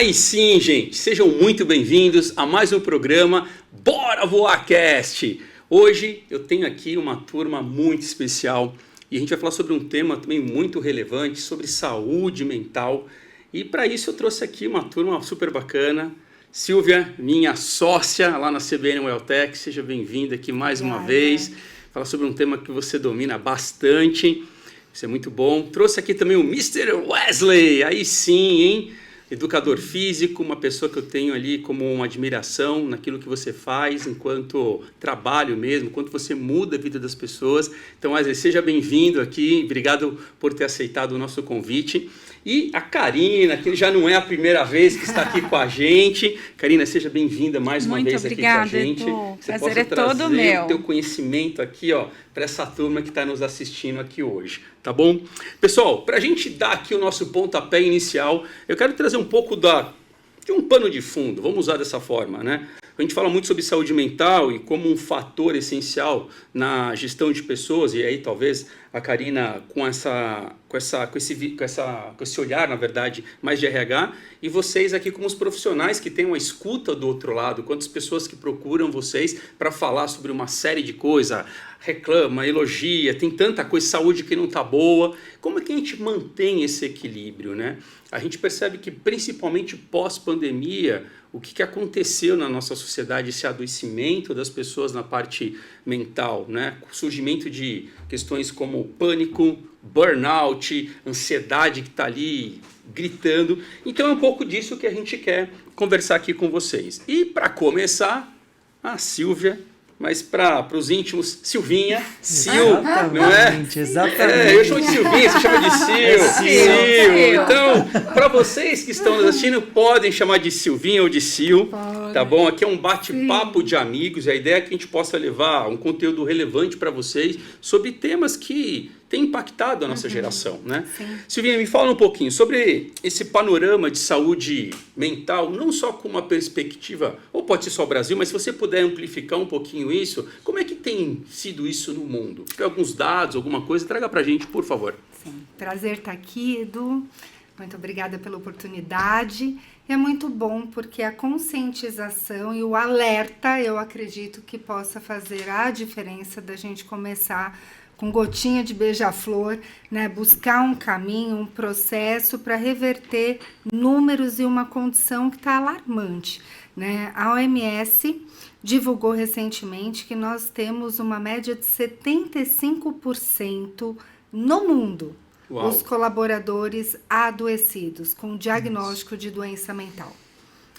Aí sim, gente, sejam muito bem-vindos a mais um programa Bora Voar Cast. Hoje eu tenho aqui uma turma muito especial e a gente vai falar sobre um tema também muito relevante, sobre saúde mental. E para isso eu trouxe aqui uma turma super bacana. Silvia, minha sócia lá na CBN Welltech, seja bem-vinda aqui mais uma vez. Falar sobre um tema que você domina bastante, isso é muito bom. Trouxe aqui também o Mr. Wesley, aí sim, hein? Educador físico, uma pessoa que eu tenho ali como uma admiração naquilo que você faz enquanto trabalho mesmo, enquanto você muda a vida das pessoas. Então, Wesley, seja bem-vindo aqui, obrigado por ter aceitado o nosso convite. E a Karina, que já não é a primeira vez que está aqui com a gente. Karina, seja bem-vinda mais uma vez aqui com a gente. Edu. Você Prazer possa é trazer todo meu. o teu conhecimento aqui, ó, para essa turma que está nos assistindo aqui hoje, tá bom? Pessoal, para a gente dar aqui o nosso pontapé inicial, eu quero trazer um pouco de um pano de fundo, vamos usar dessa forma, né? A gente fala muito sobre saúde mental e como um fator essencial na gestão de pessoas, e aí talvez a Karina com esse olhar, na verdade, mais de RH, e vocês aqui como os profissionais que têm uma escuta do outro lado, quantas pessoas que procuram vocês para falar sobre uma série de coisas, reclama, elogia, tem tanta coisa, saúde que não está boa. Como é que a gente mantém esse equilíbrio, né? A gente percebe que, principalmente pós-pandemia, o que aconteceu na nossa sociedade, esse adoecimento das pessoas na parte mental, né? O surgimento de questões como pânico, burnout, ansiedade que está ali gritando. Então é um pouco disso que a gente quer conversar aqui com vocês. E para começar, a Silvia, mas para os íntimos, Silvinha, Sil, não é? Exatamente. Eu chamo de Silvinha, você chama de Sil. Então, para vocês que estão nos assistindo, podem chamar de Silvinha ou de Sil, tá bom? Aqui é um bate-papo de amigos, e a ideia é que a gente possa levar um conteúdo relevante para vocês sobre temas que têm impactado a nossa geração, né? Sim. Silvinha, me fala um pouquinho sobre esse panorama de saúde mental, não só com uma perspectiva, ou pode ser só o Brasil, mas se você puder amplificar um pouquinho isso, como é que tem sido isso no mundo? Se tiver alguns dados, alguma coisa, traga pra gente, por favor. Sim, prazer estar aqui, Edu. Muito obrigada pela oportunidade. É muito bom porque a conscientização e o alerta, eu acredito que possa fazer a diferença da gente começar com gotinha de beija-flor, né? Buscar um caminho, um processo para reverter números e uma condição que está alarmante, né? A OMS divulgou recentemente que nós temos uma média de 75% no mundo. Uau. Os colaboradores adoecidos com diagnóstico de doença mental.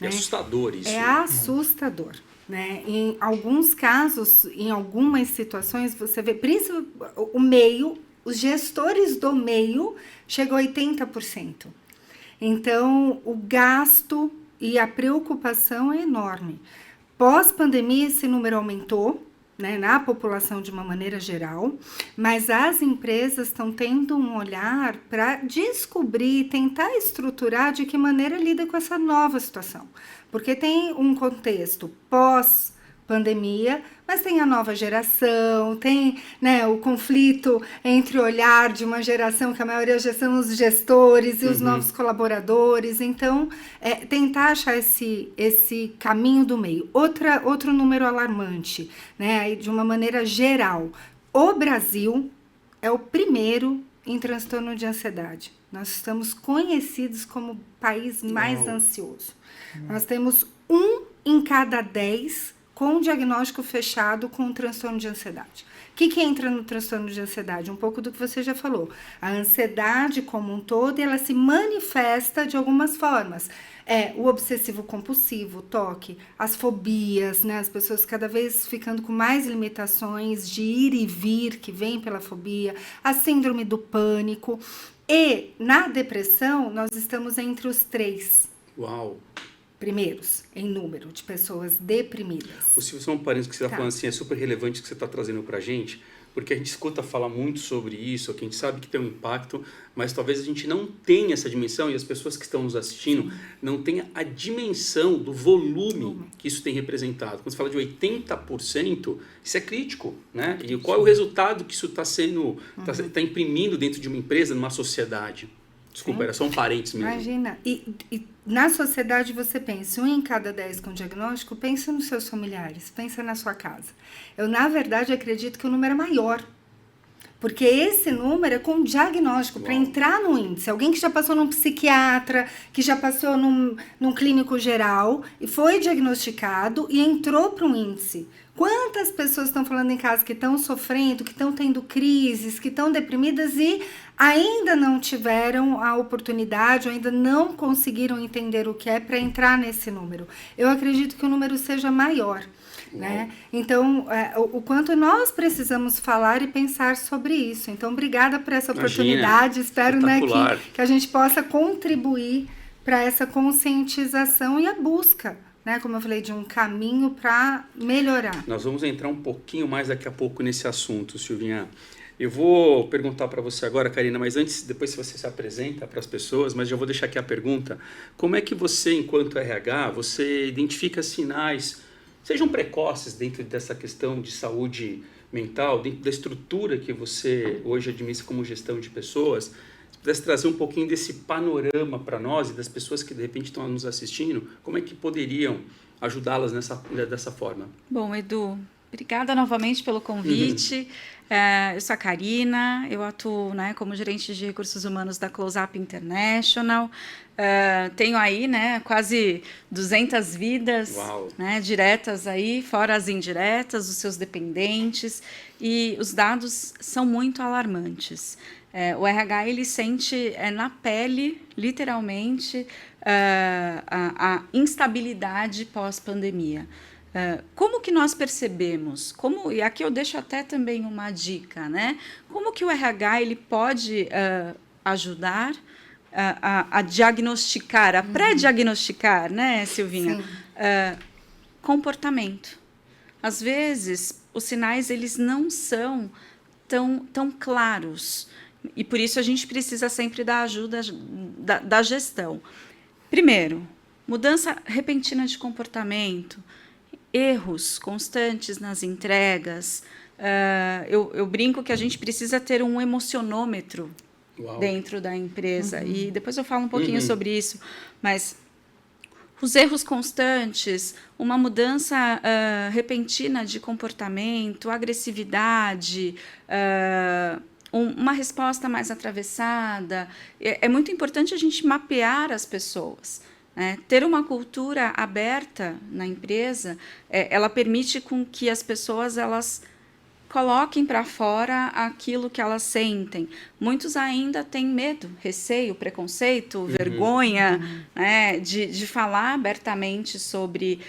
É assustador isso. É assustador. Né? Em alguns casos, em algumas situações, você vê, principalmente o meio, os gestores do meio chegam a 80%. Então, o gasto e a preocupação é enorme. Pós-pandemia, esse número aumentou, né, na população de uma maneira geral, mas as empresas estão tendo um olhar para descobrir, tentar estruturar de que maneira lida com essa nova situação. Porque tem um contexto pós-pandemia, mas tem a nova geração, tem, né, o conflito entre o olhar de uma geração, que a maioria já são os gestores e os novos colaboradores. Então, tentar achar esse caminho do meio. Outro número alarmante, né, de uma maneira geral. O Brasil é o primeiro em transtorno de ansiedade. Nós estamos conhecidos como o país mais ansioso. Nós temos 1 em cada 10 com diagnóstico fechado com transtorno de ansiedade. O que entra no transtorno de ansiedade? Um pouco do que você já falou. A ansiedade como um todo, ela se manifesta de algumas formas. O obsessivo-compulsivo, o TOC, as fobias, né? As pessoas cada vez ficando com mais limitações de ir e vir, que vem pela fobia, a síndrome do pânico. E na depressão, nós estamos entre os 3. Uau! Primeiros em número de pessoas deprimidas. O Silvio, só um parênteses que você está falando assim, é super relevante que você está trazendo para a gente, porque a gente escuta falar muito sobre isso, que a gente sabe que tem um impacto, mas talvez a gente não tenha essa dimensão, e as pessoas que estão nos assistindo não tenham a dimensão do volume que isso tem representado. Quando você fala de 80%, isso é crítico, né? E qual é o resultado que isso está sendo, está imprimindo dentro de uma empresa, numa sociedade? Desculpa, era só um parênteses mesmo. Imagina. E na sociedade você pensa, 1 em cada 10 com diagnóstico, pensa nos seus familiares, pensa na sua casa. Eu, na verdade, acredito que o número é maior. Porque esse número é com diagnóstico, para entrar no índice. Alguém que já passou num psiquiatra, que já passou num clínico geral, e foi diagnosticado e entrou para um índice. Quantas pessoas estão falando em casa que estão sofrendo, que estão tendo crises, que estão deprimidas e ainda não tiveram a oportunidade, ou ainda não conseguiram entender o que é para entrar nesse número? Eu acredito que o número seja maior. Né? Então, o quanto nós precisamos falar e pensar sobre isso. Então, obrigada por essa oportunidade. Espero, né, que a gente possa contribuir para essa conscientização e a busca, né, como eu falei, de um caminho para melhorar. Nós vamos entrar um pouquinho mais daqui a pouco nesse assunto, Silvinha. Eu vou perguntar para você agora, Karina, mas antes, depois você se apresenta para as pessoas, mas já vou deixar aqui a pergunta. Como é que você, enquanto RH, você identifica sinais, sejam precoces dentro dessa questão de saúde mental, dentro da estrutura que você hoje administra como gestão de pessoas, se pudesse trazer um pouquinho desse panorama para nós e das pessoas que de repente estão nos assistindo, como é que poderiam ajudá-las dessa forma? Bom, Edu, obrigada novamente pelo convite. Eu sou a Karina, eu atuo, né, como gerente de recursos humanos da Close Up International. Tenho aí, né, quase 200 vidas, né, diretas aí, fora as indiretas, os seus dependentes, e os dados são muito alarmantes. O RH ele sente na pele, literalmente, a instabilidade pós-pandemia. Como que nós percebemos? E aqui eu deixo até também uma dica, né? Como que o RH ele pode ajudar a diagnosticar, a pré-diagnosticar, né, Silvinha? Comportamento. Às vezes, os sinais eles não são tão claros, e por isso a gente precisa sempre da ajuda da gestão. Primeiro, mudança repentina de comportamento, erros constantes nas entregas. Eu brinco que a gente precisa ter um emocionômetro dentro da empresa. E depois eu falo um pouquinho sobre isso. Mas os erros constantes, uma mudança repentina de comportamento, agressividade, uma resposta mais atravessada. É muito importante a gente mapear as pessoas. Ter uma cultura aberta na empresa, ela permite com que as pessoas elas coloquem para fora aquilo que elas sentem. Muitos ainda têm medo, receio, preconceito, vergonha, né, de falar abertamente sobre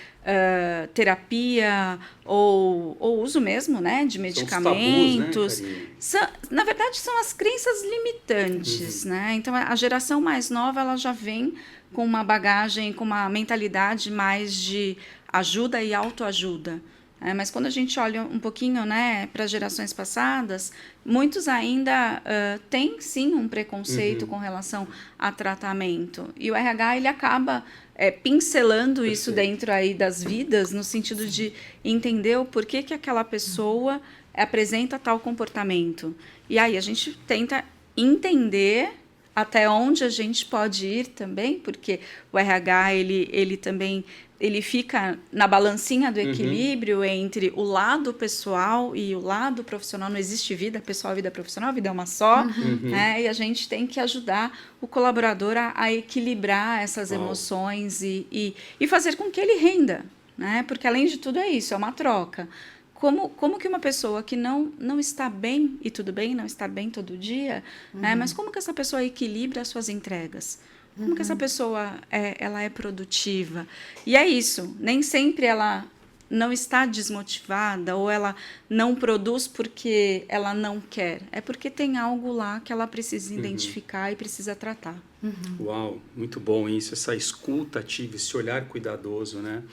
terapia ou uso mesmo, né, de medicamentos. São os tabus, né, na verdade, são as crenças limitantes. Né? Então, a geração mais nova ela já vem com uma bagagem, com uma mentalidade mais de ajuda e autoajuda. Mas quando a gente olha um pouquinho, né, para as gerações passadas, muitos ainda têm, sim, um preconceito com relação a tratamento. E o RH ele acaba pincelando isso dentro aí das vidas, no sentido de entender o porquê que aquela pessoa apresenta tal comportamento. E aí a gente tenta entender até onde a gente pode ir também, porque o RH ele também fica na balancinha do equilíbrio entre o lado pessoal e o lado profissional. Não existe vida pessoal e vida profissional, a vida é uma só, né? E a gente tem que ajudar o colaborador a equilibrar essas emoções e fazer com que ele renda, né? Porque, além de tudo, é isso, é uma troca. Como que uma pessoa que não está bem, e tudo bem, não está bem todo dia, né? Mas como que essa pessoa equilibra as suas entregas? Como que essa pessoa ela é produtiva? E é isso, nem sempre ela não está desmotivada ou ela não produz porque ela não quer. É porque tem algo lá que ela precisa identificar e precisa tratar. Uau, muito bom isso, essa escuta ativa, esse olhar cuidadoso, né?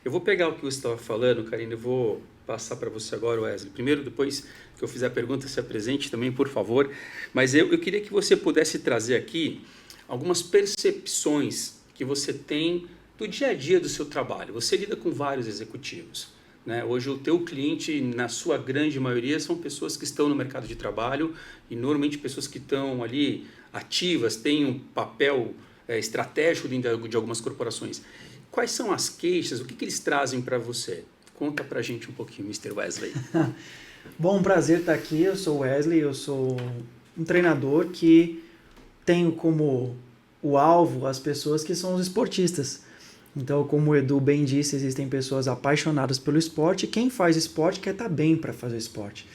Eu vou pegar o que você estava falando, Karina, eu vou passar para você agora, Wesley. Primeiro, depois que eu fizer a pergunta, se apresente também, por favor. Mas eu queria que você pudesse trazer aqui algumas percepções que você tem do dia a dia do seu trabalho. Você lida com vários executivos. né? Hoje o teu cliente, na sua grande maioria, são pessoas que estão no mercado de trabalho e normalmente pessoas que estão ali ativas, têm um papel estratégico dentro de algumas corporações. Quais são as queixas? O que eles trazem para você? Conta para a gente um pouquinho, Mr. Wesley. Bom, um prazer estar aqui. Eu sou o Wesley, eu sou um treinador que tenho como o alvo as pessoas que são os esportistas. Então, como o Edu bem disse, existem pessoas apaixonadas pelo esporte e quem faz esporte quer estar bem para fazer esporte.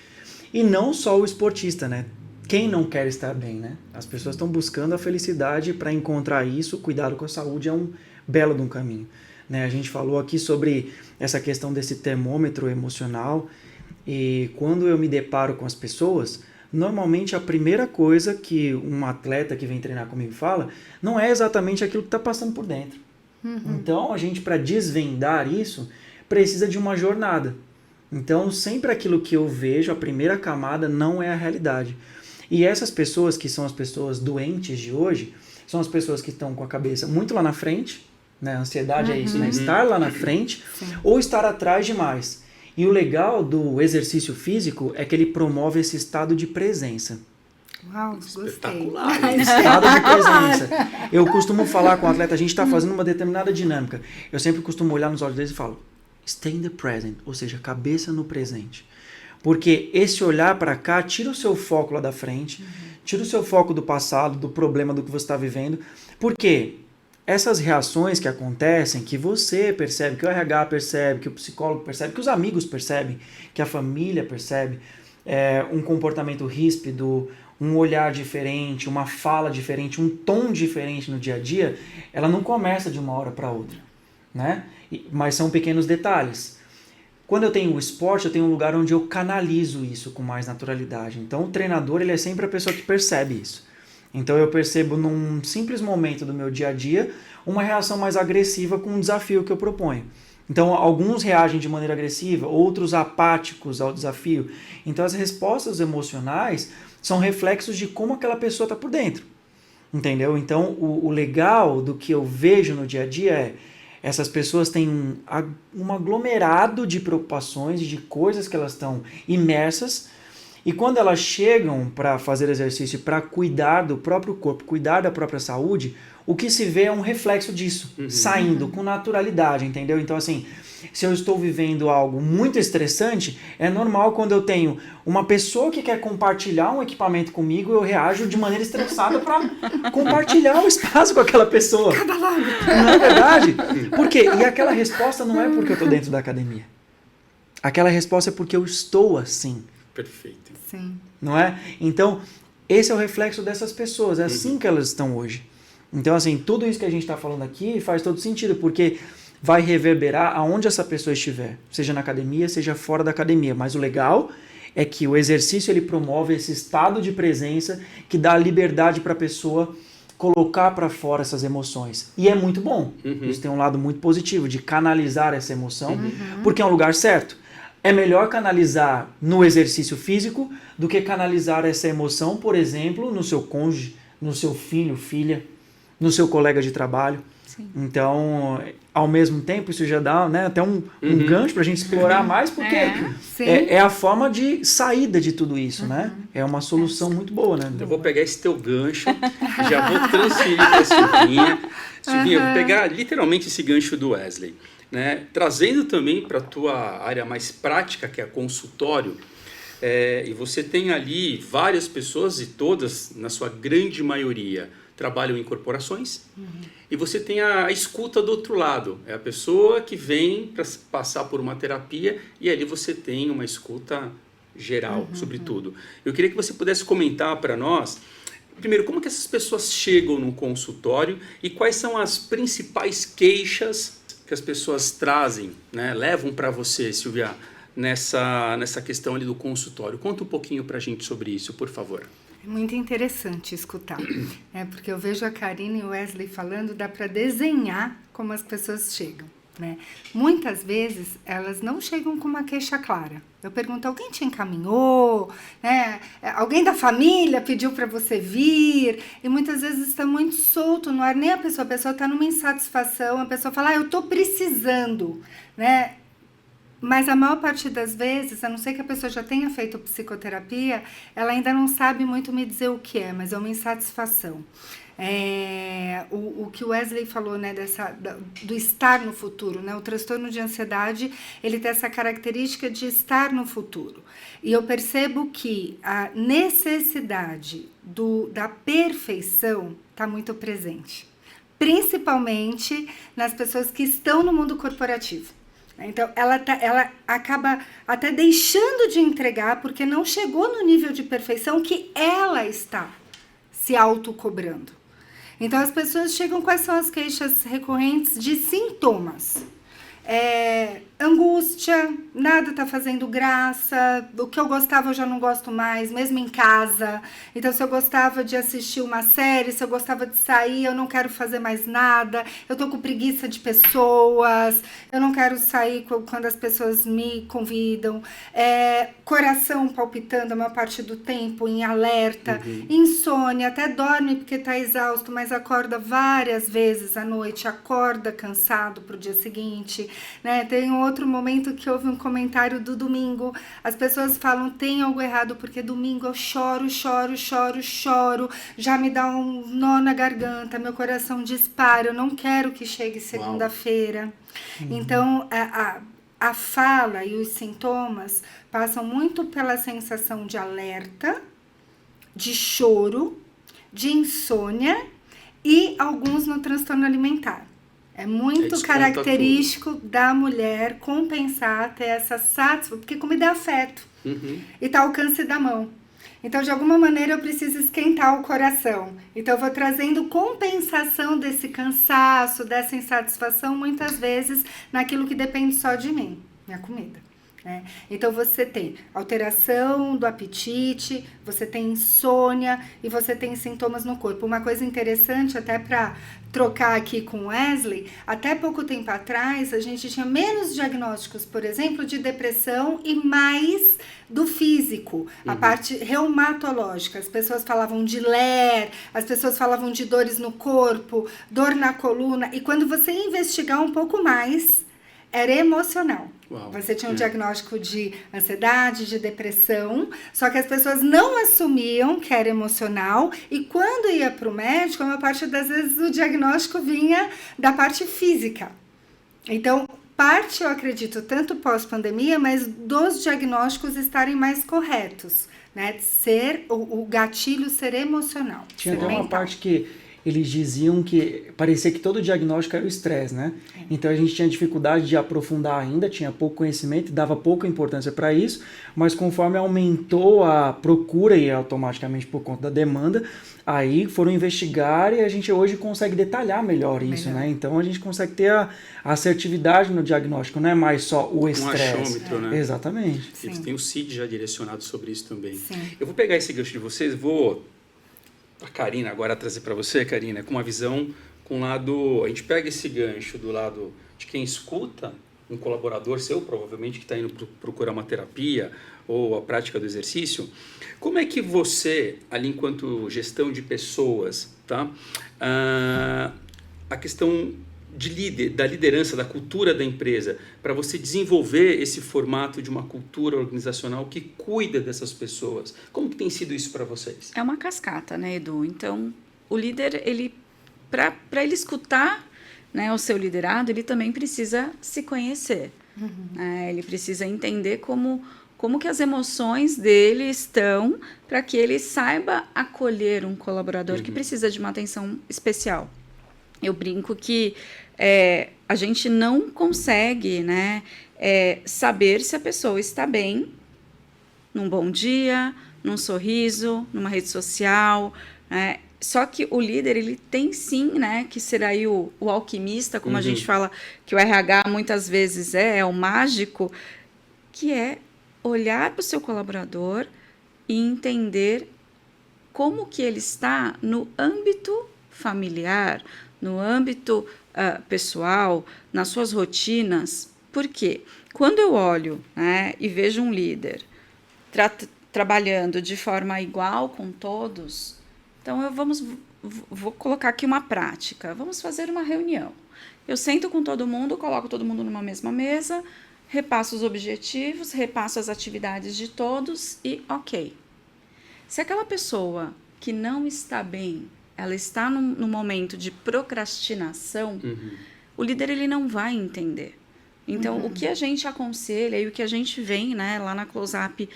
E não só o esportista, né? Quem não quer estar bem, né? As pessoas estão buscando a felicidade para encontrar isso. Cuidado com a saúde é um belo de um caminho, né? A gente falou aqui sobre essa questão desse termômetro emocional e quando eu me deparo com as pessoas, normalmente a primeira coisa que um atleta que vem treinar comigo fala não é exatamente aquilo que está passando por dentro. Então, a gente, para desvendar isso, precisa de uma jornada. Então, sempre aquilo que eu vejo, a primeira camada, não é a realidade. E essas pessoas, que são as pessoas doentes de hoje, são as pessoas que estão com a cabeça muito lá na frente, né? A ansiedade é isso, né? Estar lá na frente ou estar atrás demais. E o legal do exercício físico é que ele promove esse estado de presença. Uau, gostei. Estado de presença. Eu costumo falar com o atleta, a gente está fazendo uma determinada dinâmica. Eu sempre costumo olhar nos olhos deles e falo, stay in the present, ou seja, cabeça no presente. Porque esse olhar para cá tira o seu foco lá da frente, tira o seu foco do passado, do problema, do que você está vivendo. Porque essas reações que acontecem, que você percebe, que o RH percebe, que o psicólogo percebe, que os amigos percebem, que a família percebe, um comportamento ríspido, um olhar diferente, uma fala diferente, um tom diferente no dia a dia, ela não começa de uma hora para outra, né? Mas são pequenos detalhes. Quando eu tenho o esporte, eu tenho um lugar onde eu canalizo isso com mais naturalidade. Então, o treinador, ele é sempre a pessoa que percebe isso. Então, eu percebo num simples momento do meu dia a dia uma reação mais agressiva com um desafio que eu proponho. Então, alguns reagem de maneira agressiva, outros apáticos ao desafio. Então, as respostas emocionais são reflexos de como aquela pessoa está por dentro, entendeu? Então, o legal do que eu vejo no dia a dia é essas pessoas têm um aglomerado de preocupações e de coisas que elas estão imersas e quando elas chegam para fazer exercício, para cuidar do próprio corpo, cuidar da própria saúde, o que se vê é um reflexo disso, saindo com naturalidade, entendeu? Então, assim, se eu estou vivendo algo muito estressante, é normal quando eu tenho uma pessoa que quer compartilhar um equipamento comigo, eu reajo de maneira estressada para compartilhar o espaço com aquela pessoa. Não é verdade? Por quê? E aquela resposta não é porque eu estou dentro da academia. Aquela resposta é porque eu estou assim. Perfeito. Sim. Não é? Então, esse é o reflexo dessas pessoas, é assim que elas estão hoje. Então, assim, tudo isso que a gente está falando aqui faz todo sentido, porque vai reverberar aonde essa pessoa estiver, seja na academia, seja fora da academia. Mas o legal é que o exercício ele promove esse estado de presença que dá liberdade para a pessoa colocar para fora essas emoções. E é muito bom. Isso tem um lado muito positivo de canalizar essa emoção, porque é um lugar certo. É melhor canalizar no exercício físico do que canalizar essa emoção, por exemplo, no seu cônjuge, no seu filho, filha, no seu colega de trabalho. Sim. Então, ao mesmo tempo, isso já dá, né, até um gancho para a gente explorar mais, porque é a forma de saída de tudo isso, né? É uma solução muito boa, né? Eu vou pegar esse teu gancho, já vou transferir para a Silvinha. Silvinha, eu vou pegar literalmente esse gancho do Wesley, né? Trazendo também para a tua área mais prática, que é consultório, e você tem ali várias pessoas, e todas, na sua grande maioria, trabalham em corporações, e você tem a escuta do outro lado, é a pessoa que vem para passar por uma terapia, e ali você tem uma escuta geral sobre tudo. Eu queria que você pudesse comentar para nós, primeiro, como que essas pessoas chegam no consultório e quais são as principais queixas que as pessoas trazem, né, levam para você, Silvia, nessa questão ali do consultório. Conta um pouquinho para a gente sobre isso, por favor. É muito interessante escutar, porque eu vejo a Karine e o Wesley falando, dá para desenhar como as pessoas chegam, né? Muitas vezes elas não chegam com uma queixa clara. Eu pergunto, alguém te encaminhou? Né? Alguém da família pediu para você vir? E muitas vezes está muito solto no ar, nem a pessoa está numa insatisfação, a pessoa fala, eu estou precisando, né? Mas a maior parte das vezes, a não ser que a pessoa já tenha feito psicoterapia, ela ainda não sabe muito me dizer o que é, mas é uma insatisfação. O que o Wesley falou, né, do estar no futuro, né? O transtorno de ansiedade, ele tem essa característica de estar no futuro. E eu percebo que a necessidade da perfeição está muito presente, principalmente nas pessoas que estão no mundo corporativo. Então, ela acaba até deixando de entregar porque não chegou no nível de perfeição que ela está se autocobrando. Então, as pessoas chegam, quais são as queixas recorrentes de sintomas? Angústia, nada tá fazendo graça, o que eu gostava eu já não gosto mais, mesmo em casa. Então, se eu gostava de assistir uma série, se eu gostava de sair, eu não quero fazer mais nada, eu tô com preguiça de pessoas, eu não quero sair quando as pessoas me convidam. Coração palpitando a maior parte do tempo, em alerta, insônia, até dorme porque tá exausto, mas acorda várias vezes à noite, acorda cansado pro dia seguinte, né? Tem um outro momento que houve um comentário do domingo, as pessoas falam, tem algo errado, porque domingo eu choro, já me dá um nó na garganta, meu coração dispara, eu não quero que chegue segunda-feira. Então, a fala e os sintomas passam muito pela sensação de alerta, de choro, de insônia e alguns no transtorno alimentar. É muito característico da mulher compensar, ter essa satisfação, porque comida é afeto e está ao alcance da mão. Então, de alguma maneira, eu preciso esquentar o coração. Então, eu vou trazendo compensação desse cansaço, dessa insatisfação, muitas vezes, naquilo que depende só de mim, minha comida. Então, você tem alteração do apetite, você tem insônia e você tem sintomas no corpo. Uma coisa interessante, até para trocar aqui com o Wesley, até pouco tempo atrás, a gente tinha menos diagnósticos, por exemplo, de depressão e mais do físico, a parte reumatológica. As pessoas falavam de LER, as pessoas falavam de dores no corpo, dor na coluna, e quando você investigar um pouco mais, era emocional. Uau. Você tinha um diagnóstico de ansiedade, de depressão, só que as pessoas não assumiam que era emocional, e quando ia para o médico, a maior parte das vezes o diagnóstico vinha da parte física. Então, parte, eu acredito, tanto pós-pandemia, mas dos diagnósticos estarem mais corretos, né? O gatilho ser emocional. Tinha até uma parte que eles diziam que parecia que todo diagnóstico era o estresse, né? Então a gente tinha dificuldade de aprofundar ainda, tinha pouco conhecimento, dava pouca importância para isso, mas conforme aumentou a procura e automaticamente por conta da demanda, aí foram investigar e a gente hoje consegue detalhar melhor isso, né? Então a gente consegue ter a assertividade no diagnóstico, não é mais só o estresse. Um achômetro, né? Exatamente. Eles têm o CID já direcionado sobre isso também. Sim. Eu vou pegar esse gancho de vocês, a Karina agora trazer para você, Karina, com uma visão com o lado... A gente pega esse gancho do lado de quem escuta, um colaborador seu, provavelmente, que está indo procurar uma terapia ou a prática do exercício. Como é que você, ali enquanto gestão de pessoas, tá? A questão da liderança, da cultura da empresa, para você desenvolver esse formato de uma cultura organizacional que cuida dessas pessoas. Como que tem sido isso para vocês? É uma cascata, né, Edu? Então, o líder, para ele escutar, né, o seu liderado, ele também precisa se conhecer. Ele precisa entender como que as emoções dele estão, para que ele saiba acolher um colaborador que precisa de uma atenção especial. Eu brinco que a gente não consegue, né, saber se a pessoa está bem num bom dia, num sorriso, numa rede social, né? Só que o líder, ele tem sim, né, que ser aí o alquimista, como a gente fala, que o RH muitas vezes é o mágico, que é olhar para o seu colaborador e entender como que ele está no âmbito familiar, no âmbito pessoal, nas suas rotinas. Por quê? Quando eu olho, né, e vejo um líder trabalhando de forma igual com todos, então vou colocar aqui uma prática. Vamos fazer uma reunião. Eu sento com todo mundo, coloco todo mundo numa mesma mesa repasso os objetivos, repasso as atividades de todos e ok. Se aquela pessoa que não está bem, ela está no momento de procrastinação, o líder ele não vai entender. Então, o que a gente aconselha e o que a gente vem, né, lá na Close Up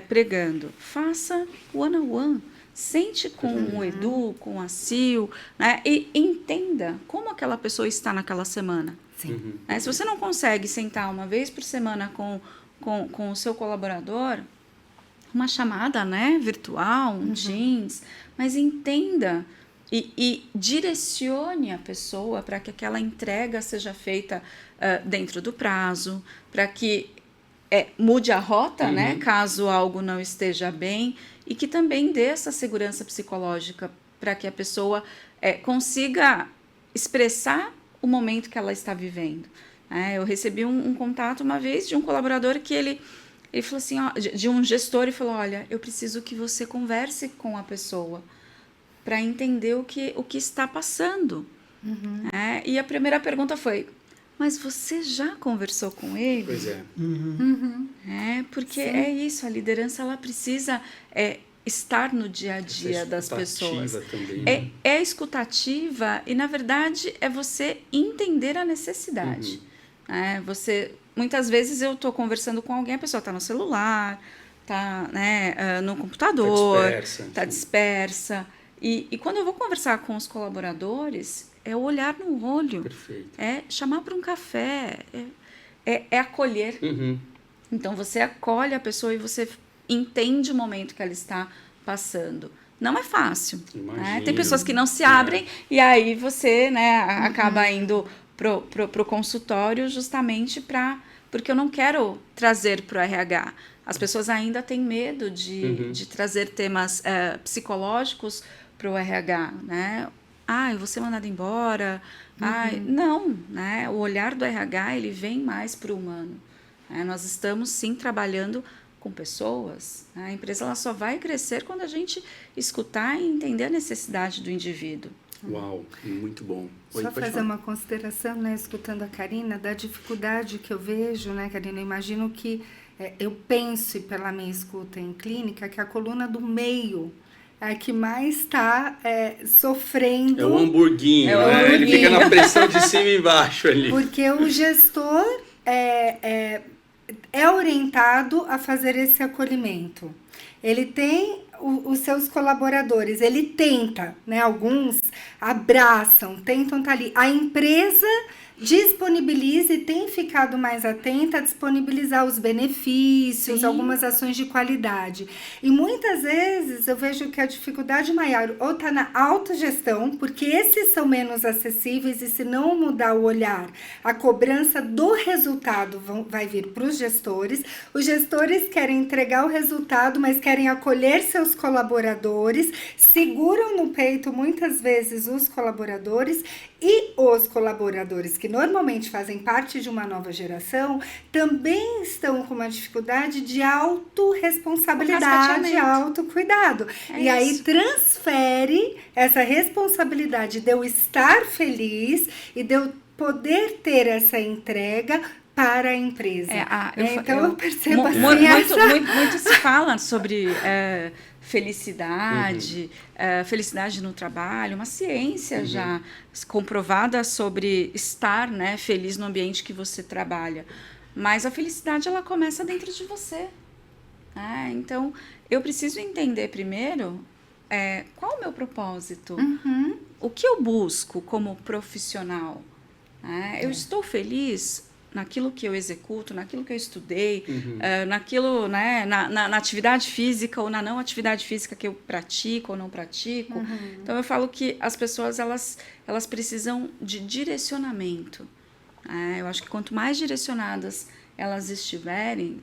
pregando, faça one-on-one. Sente com o Edu, com a Sil, né, e entenda como aquela pessoa está naquela semana. Sim. Se você não consegue sentar uma vez por semana com o seu colaborador, uma chamada, né, virtual, um Teams, mas entenda e direcione a pessoa para que aquela entrega seja feita dentro do prazo, para que mude a rota, né, caso algo não esteja bem, e que também dê essa segurança psicológica para que a pessoa consiga expressar o momento que ela está vivendo. Eu recebi um contato uma vez de um colaborador que ele falou assim, de um gestor, e falou, olha, eu preciso que você converse com a pessoa para entender o que está passando. E a primeira pergunta foi, mas você já conversou com ele? Pois é. Porque Sim. é isso, a liderança ela precisa estar no dia a dia das pessoas. Também, É escutativa e, na verdade, é você entender a necessidade. Muitas vezes eu estou conversando com alguém, a pessoa está no celular, está no computador, está dispersa. E quando eu vou conversar com os colaboradores, é olhar no olho, Perfeito. é chamar para um café, é acolher. Então, você acolhe a pessoa e você entende o momento que ela está passando. Não é fácil. Tem pessoas que não se abrem e aí você acaba indo pro consultório justamente porque eu não quero trazer para o RH. As pessoas ainda têm medo de trazer temas psicológicos para o RH, né? Eu vou ser mandada embora. Não, né? O olhar do RH ele vem mais para o humano. Nós estamos, sim, trabalhando com pessoas. A empresa ela só vai crescer quando a gente escutar e entender a necessidade do indivíduo. Uau, muito bom. Só fazer uma consideração, né, escutando a Karina, da dificuldade que eu vejo, né, Karina? Eu imagino que, eu penso, pela minha escuta em clínica, que a coluna do meio é a que mais está sofrendo. É o hamburguinho, né? Ele fica na pressão de cima e embaixo ali. Porque o gestor é orientado a fazer esse acolhimento. Ele tem os seus colaboradores, ele tenta, né? Alguns abraçam, tentam estar ali. A empresa disponibiliza e tem ficado mais atenta a disponibilizar os benefícios, Sim. algumas ações de qualidade. E muitas vezes eu vejo que a dificuldade maior ou está na autogestão, porque esses são menos acessíveis e se não mudar o olhar, a cobrança do resultado vai vir para os gestores. Os gestores querem entregar o resultado, mas querem acolher seus colaboradores, seguram no peito muitas vezes os colaboradores, e os colaboradores que normalmente fazem parte de uma nova geração também estão com uma dificuldade de autorresponsabilidade, autocuidado. E aí transfere essa responsabilidade de eu estar feliz e de eu poder ter essa entrega para a empresa. Então eu percebo assim muito se fala sobre felicidade, felicidade no trabalho, uma ciência já comprovada sobre estar, né, feliz no ambiente que você trabalha. Mas a felicidade ela começa dentro de você. Então, eu preciso entender primeiro qual o meu propósito, o que eu busco como profissional. Eu estou feliz naquilo que eu executo, naquilo que eu estudei, naquilo, né, na atividade física ou na não atividade física que eu pratico ou não pratico. Então, eu falo que as pessoas elas precisam de direcionamento. Eu acho que quanto mais direcionadas elas estiverem,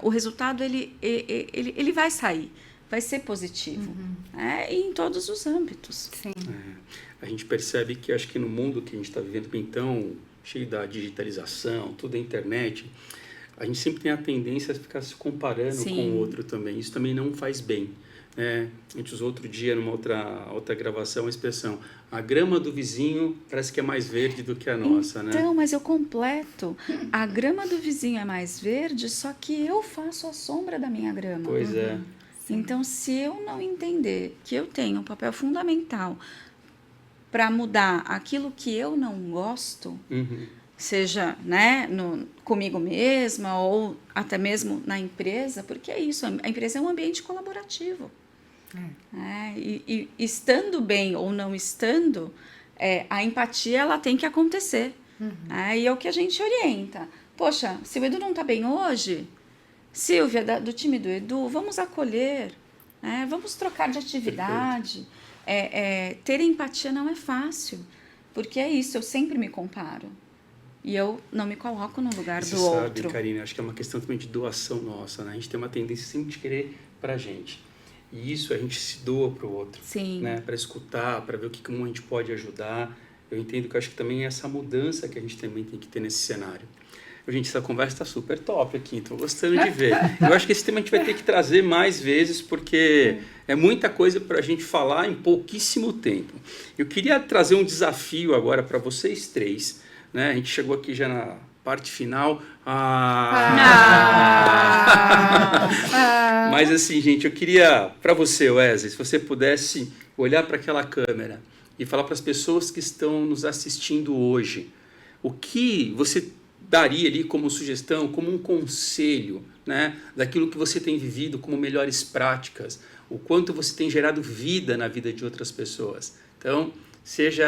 o resultado ele vai sair, vai ser positivo, e em todos os âmbitos. Sim. A gente percebe que acho que no mundo que a gente está vivendo, então cheio da digitalização, tudo a internet, a gente sempre tem a tendência a ficar se comparando Sim. com o outro também. Isso também não faz bem. A gente usou outro dia, numa outra gravação, a expressão: a grama do vizinho parece que é mais verde do que a nossa, né? Então, mas eu completo. A grama do vizinho é mais verde, só que eu faço a sombra da minha grama. Pois é. Então, se eu não entender que eu tenho um papel fundamental para mudar aquilo que eu não gosto, seja, né, comigo mesma ou até mesmo na empresa, porque é isso, a empresa é um ambiente colaborativo. E estando bem ou não estando, a empatia ela tem que acontecer. E é o que a gente orienta. Poxa, se o Edu não está bem hoje, Silvia, do time do Edu, vamos acolher, vamos trocar de atividade. Ter empatia não é fácil, porque é isso, eu sempre me comparo. E eu não me coloco no lugar do outro. Você sabe, Karina, acho que é uma questão também de doação nossa, né? A gente tem uma tendência sempre de querer pra gente. E isso a gente se doa pro outro. Sim. Né? Para escutar, para ver o que a gente pode ajudar. Eu entendo que eu acho que também é essa mudança que a gente também tem que ter nesse cenário. Gente, essa conversa está super top aqui, estou gostando de ver. Eu acho que esse tema a gente vai ter que trazer mais vezes, porque é muita coisa para a gente falar em pouquíssimo tempo. Eu queria trazer um desafio agora para vocês três. Né? A gente chegou aqui já na parte final. Mas assim, gente, eu queria, para você, Wesley, se você pudesse olhar para aquela câmera e falar para as pessoas que estão nos assistindo hoje, o que você daria ali como sugestão, como um conselho, né, daquilo que você tem vivido como melhores práticas, o quanto você tem gerado vida na vida de outras pessoas. Então, seja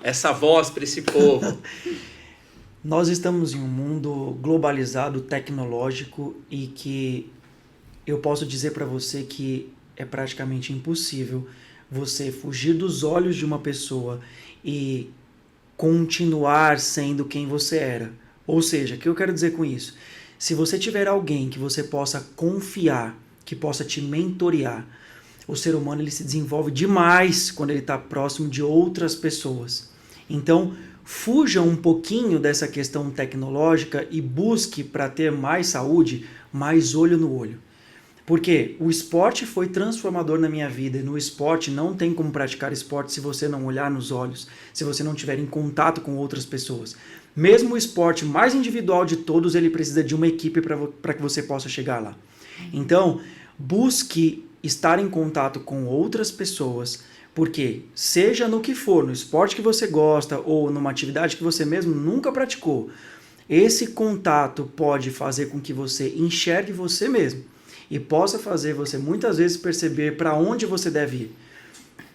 essa voz para esse povo. Nós estamos em um mundo globalizado, tecnológico, e que eu posso dizer para você que é praticamente impossível você fugir dos olhos de uma pessoa e continuar sendo quem você era. Ou seja, o que eu quero dizer com isso? Se você tiver alguém que você possa confiar, que possa te mentorear, o ser humano ele se desenvolve demais quando ele está próximo de outras pessoas. Então, fuja um pouquinho dessa questão tecnológica e busque, para ter mais saúde, mais olho no olho. Porque o esporte foi transformador na minha vida, e no esporte não tem como praticar esporte se você não olhar nos olhos, se você não estiver em contato com outras pessoas. Mesmo o esporte mais individual de todos, ele precisa de uma equipe para que você possa chegar lá. Então, busque estar em contato com outras pessoas, porque seja no que for, no esporte que você gosta ou numa atividade que você mesmo nunca praticou, esse contato pode fazer com que você enxergue você mesmo e possa fazer você muitas vezes perceber para onde você deve ir.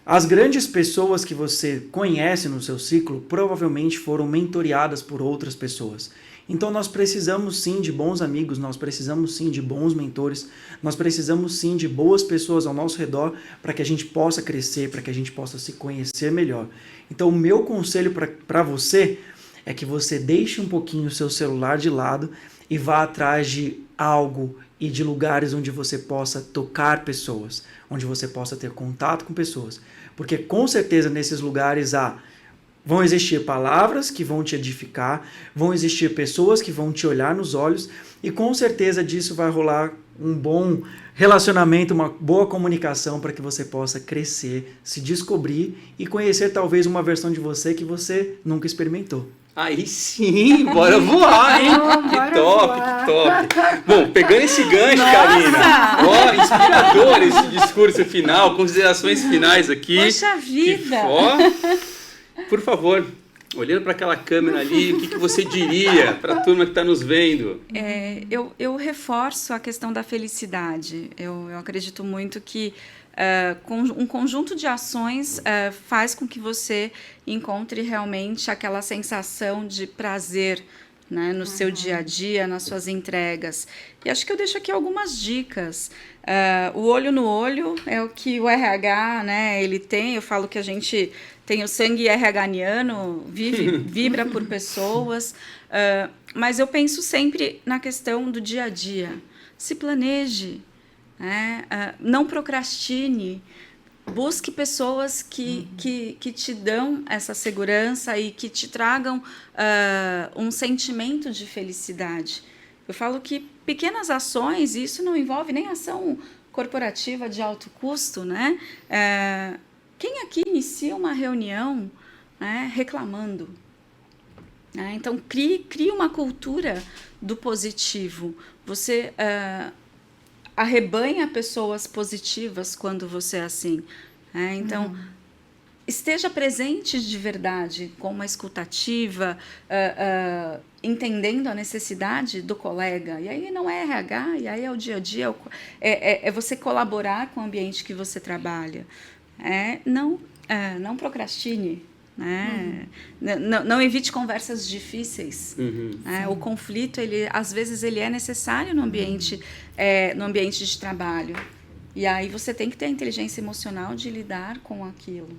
As grandes pessoas que você conhece no seu ciclo provavelmente foram mentoreadas por outras pessoas. Então nós precisamos sim de bons amigos, nós precisamos sim de bons mentores, nós precisamos sim de boas pessoas ao nosso redor para que a gente possa crescer, para que a gente possa se conhecer melhor. Então o meu conselho para você é que você deixe um pouquinho o seu celular de lado e vá atrás de algo e de lugares onde você possa tocar pessoas, onde você possa ter contato com pessoas. Porque com certeza nesses lugares vão existir palavras que vão te edificar, vão existir pessoas que vão te olhar nos olhos e com certeza disso vai rolar um bom relacionamento, uma boa comunicação para que você possa crescer, se descobrir e conhecer talvez uma versão de você que você nunca experimentou. Aí sim, bora voar, hein? Que top, que top. Bom, pegando esse gancho, Karina, ó, inspirador esse discurso final, considerações finais aqui. Poxa vida! Por favor, olhando para aquela câmera ali, o que você diria para a turma que está nos vendo? Eu reforço a questão da felicidade. Eu acredito muito que um conjunto de ações faz com que você encontre realmente aquela sensação de prazer, né, no seu dia a dia, nas suas entregas. E acho que eu deixo aqui algumas dicas. O olho no olho é o que o RH, né, ele tem. Eu falo que a gente tem o sangue RHniano, vibra por pessoas. Mas eu penso sempre na questão do dia a dia. Se planeje, né? Não procrastine. Busque pessoas que te dão essa segurança e que te tragam um sentimento de felicidade. Eu falo que pequenas ações, isso não envolve nem ação corporativa de alto custo, né? Quem aqui inicia uma reunião, né, reclamando? Então, crie uma cultura do positivo. Você arrebanha pessoas positivas quando você é assim. Então, esteja presente de verdade, com uma escutativa, entendendo a necessidade do colega. E aí não é RH, e aí é o dia a dia, é você colaborar com o ambiente que você trabalha. Não procrastine. Não evite conversas difíceis. O conflito, às vezes, ele é necessário no ambiente de trabalho. E aí você tem que ter a inteligência emocional de lidar com aquilo.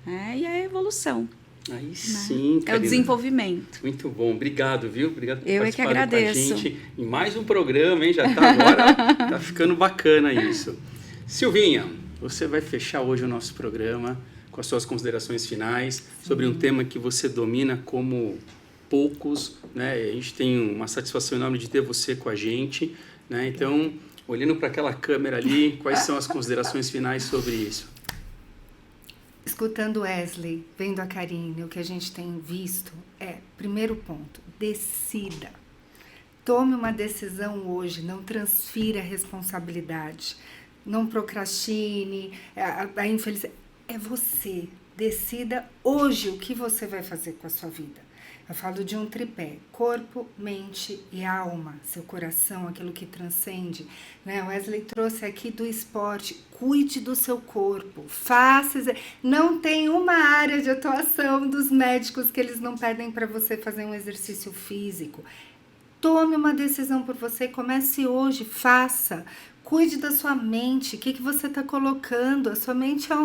E a evolução. Aí sim, Karina. É o desenvolvimento. Muito bom. Obrigado, viu? Obrigado por Eu é que agradeço. Com a gente em mais um programa, hein? Já está agora, tá ficando bacana isso. Silvinha, você vai fechar hoje o nosso programa com as suas considerações finais sobre um tema que você domina como poucos, né? A gente tem uma satisfação enorme de ter você com a gente, né? Então, olhando para aquela câmera ali, quais são as considerações finais sobre isso? Escutando Wesley, vendo a Karine, o que a gente tem visto primeiro ponto, decida. Tome uma decisão hoje, não transfira a responsabilidade, não procrastine, a infelicidade. É você, decida hoje o que você vai fazer com a sua vida. Eu falo de um tripé, corpo, mente e alma, seu coração, aquilo que transcende. Né? O Wesley trouxe aqui do esporte, cuide do seu corpo, não tem uma área de atuação dos médicos que eles não pedem para você fazer um exercício físico. Tome uma decisão por você, comece hoje, faça. Cuide da sua mente, o que você está colocando? A sua mente é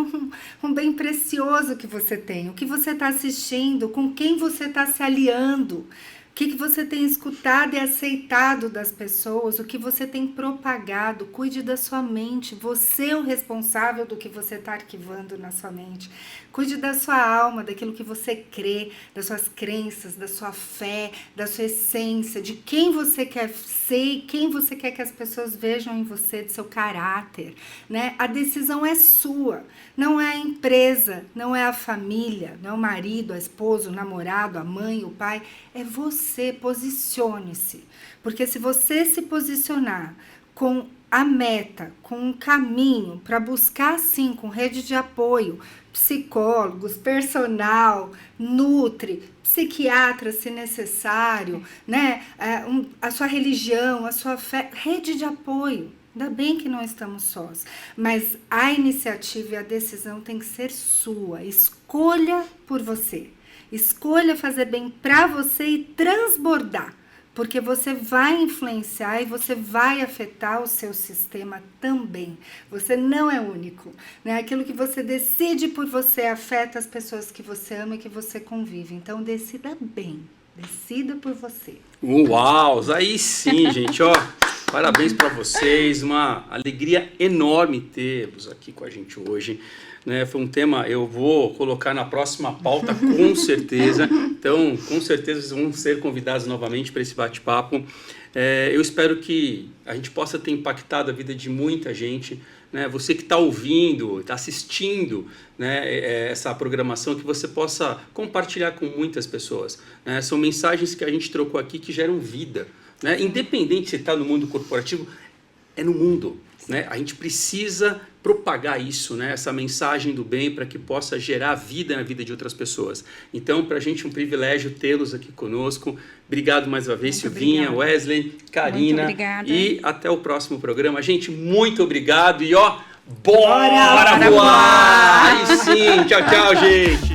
um bem precioso que você tem. O que você está assistindo, com quem você está se aliando, o que você tem escutado e aceitado das pessoas, o que você tem propagado. Cuide da sua mente, você é o responsável do que você está arquivando na sua mente. Cuide da sua alma, daquilo que você crê, das suas crenças, da sua fé, da sua essência, de quem você quer ser e quem você quer que as pessoas vejam em você, do seu caráter, né? A decisão é sua, não é a empresa, não é a família, não é o marido, a esposa, o namorado, a mãe, o pai, é você, posicione-se. Porque se você se posicionar com a meta, com um caminho para buscar, sim, com rede de apoio, psicólogos, personal, nutri, psiquiatra, se necessário, né? A sua religião, a sua fé, rede de apoio. Ainda bem que não estamos sós, mas a iniciativa e a decisão tem que ser sua. Escolha por você. Escolha fazer bem para você e transbordar. Porque você vai influenciar e você vai afetar o seu sistema também. Você não é único, né? Aquilo que você decide por você afeta as pessoas que você ama e que você convive. Então, decida bem. Decida por você. Uau! Aí sim, gente, ó. Parabéns para vocês. Uma alegria enorme tê-los aqui com a gente hoje. Né, foi um tema, eu vou colocar na próxima pauta, com certeza. Então, com certeza, vocês vão ser convidados novamente para esse bate-papo. Eu espero que a gente possa ter impactado a vida de muita gente. Né? Você que está ouvindo, está assistindo, né, essa programação, que você possa compartilhar com muitas pessoas. Né? São mensagens que a gente trocou aqui que geram vida. Né? Independente se está no mundo corporativo, é no mundo. Né? A gente precisa propagar isso, né? Essa mensagem do bem, para que possa gerar vida na vida de outras pessoas. Então, para a gente é um privilégio tê-los aqui conosco. Obrigado mais uma vez, muito Silvinha, obrigada. Wesley, Karina. E até o próximo programa. Gente, muito obrigado e bora voar! Aí sim, tchau, gente!